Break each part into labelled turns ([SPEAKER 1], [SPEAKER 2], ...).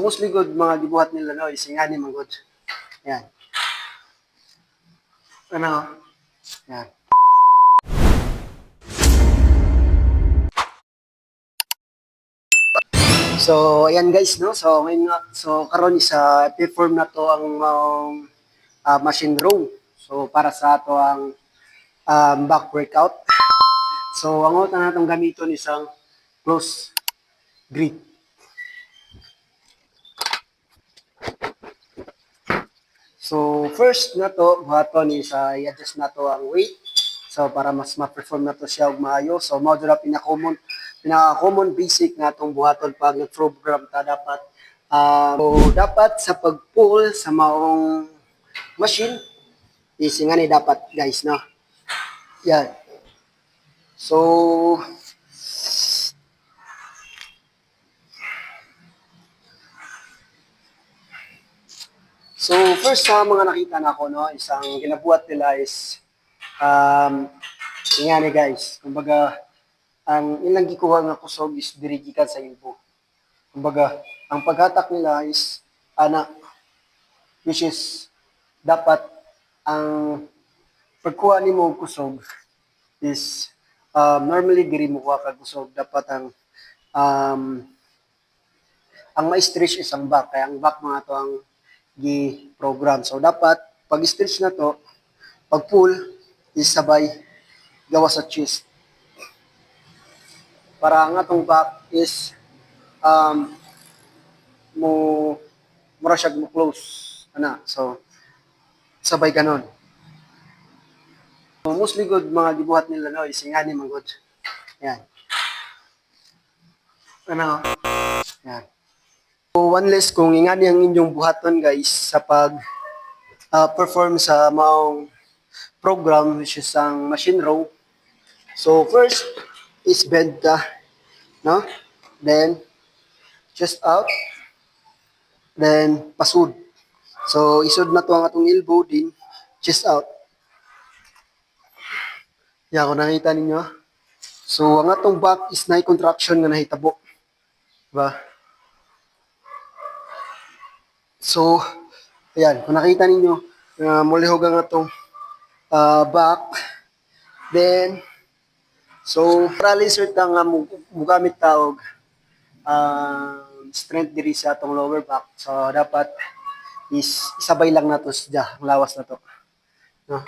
[SPEAKER 1] mostly good mga gibuhat nila no, isingani man good. Yan. Ano? Yan. So, ayan guys, no? So, ngayon nga, so, karon isa perform na to ang machine row. So, para sa ato ang back workout. So, ang utan natong gamiton isang close grip. So, first na to, buhaton is i-adjust na to ang weight. So, para mas ma-perform na to siya og maayo. So, mao na pinaka-common basic na itong buhaton pag nag-program ta dapat. So, dapat sa pag-pull sa maong machine, is nga ni dapat guys, no? Yan. So, first sa mga nakita na ko, no, isang ginabuhat nila is, nga ni guys, kumbaga, ang ilang gikuha nga kusog is diri gikan sa elbow. Kumbaga, ang paghatak nila is, which is, dapat, ang pagkuha ni mo kusog is, normally diri mo kuha kag kusog, dapat ang ma-stretch is ang back, kaya ang back mga to ang gi-program. So, dapat, pag-stretch na to, pag-pull, is sabay gawa sa chest. Para ang atong back is mura siya mo close. So, sabay ganon. So, mostly good mga gibuhat nila no, isingani man good. Yan. Yan. So, one less kung ingani ang inyong buhaton guys sa pag perform sa maong program which is ang machine row. So, first is bend ka, no? Then, chest out. Then, pasud. So, isud na to ang atong elbow din, chest out. Yan, kung nakita ninyo. So, ang atong back is na contraction nga nahitabo. Diba? So, ayan, kung nakita ninyo, mulihog ang atong back. Then, so, para insert ang mugamit taog strength diri sa atong lower back. So, dapat is isabay lang nato siya, ang lawas na to. No?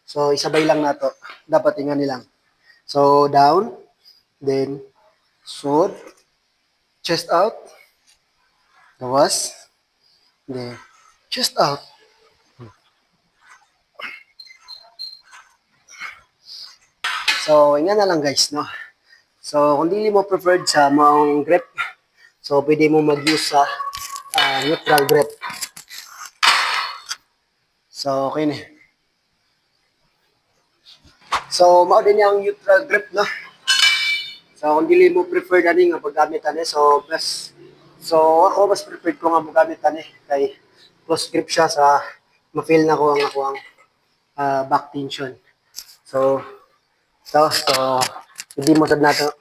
[SPEAKER 1] So, isabay lang nato. Dapat ingani lang. So, down, then, sud, chest out, gawas, then, chest out. So, inga na lang guys, no? So, kung dili mo preferred sa maong grip, so, pwede mo mag-use sa neutral grip. So, okay na. So, mao din yung neutral grip, no? So, kung dili mo preferred ani nga paggamit ani, so, ako mas preferred ko nga magamit ani kay close grip siya sa ma-feel na ko ang ako back tension. So, hindi mo sad nato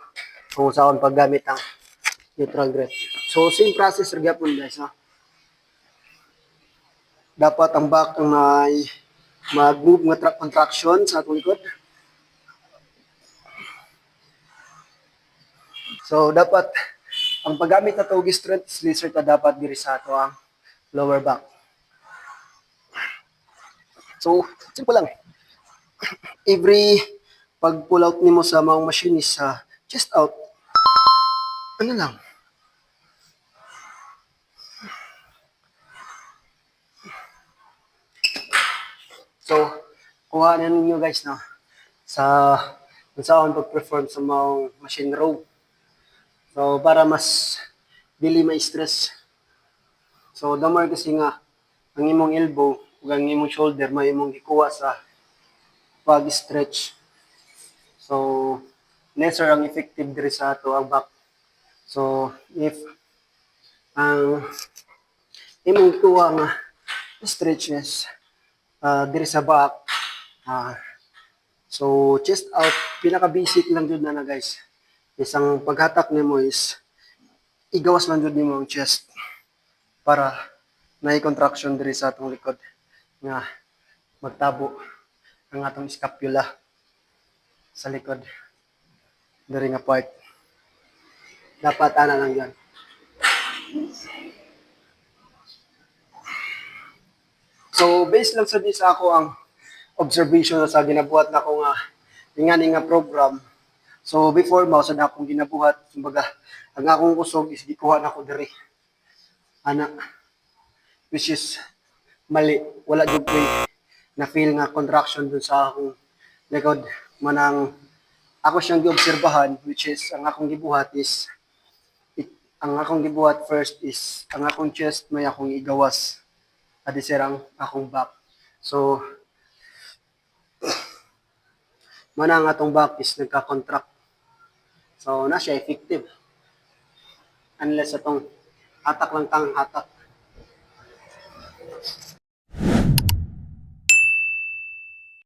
[SPEAKER 1] kung saan paggamit ang neutral grip. So, same process rin po guys, no? Dapat ang back ang may mag-move nga contraction sa atong likod. So, dapat ang paggamit na tawag strength is laser ta dapat diri sa ato ang lower back. So, simple lang. Every pag pull out nimo sa mga machine is chest out. Ano lang? So, kuha na ninyo guys, no? Kung saan pag-perform sa mga machine row. So, para mas dili ma-stress. So, damar kasi nga, ang imong elbow, ug ang imong shoulder, may imong gikuha sa pag-stretch. So, lesser ang effective diri sa ato ang back. So, if ang imong gikuha nga stretches diri sa back, so chest out, pinaka-basic lang jud na guys. Isang paghatak nimo is igawas lang jud nimo ang chest. para na-contraction diri sa atong likod nga magtabo ang atong scapula sa likod diri nga part. Dapat ana lang yan. So based lang sa di sa ako ang observation sa ginabuhat na ko nga ingani nga program. So before mao sa akong ginabuhat, kumbaga ang akong kusog is gikuha na ko diri. Ana, which is mali, wala jud koy na feel nga contraction dun sa akong likod manang ako siyang giobserbahan, which is ang akong gibuhat is ang akong gibuhat first is ang akong chest may akong igawas adi sirang akong back. So manang atong back is nagka-contract. So na siya effective unless atong hatak lang tang hatak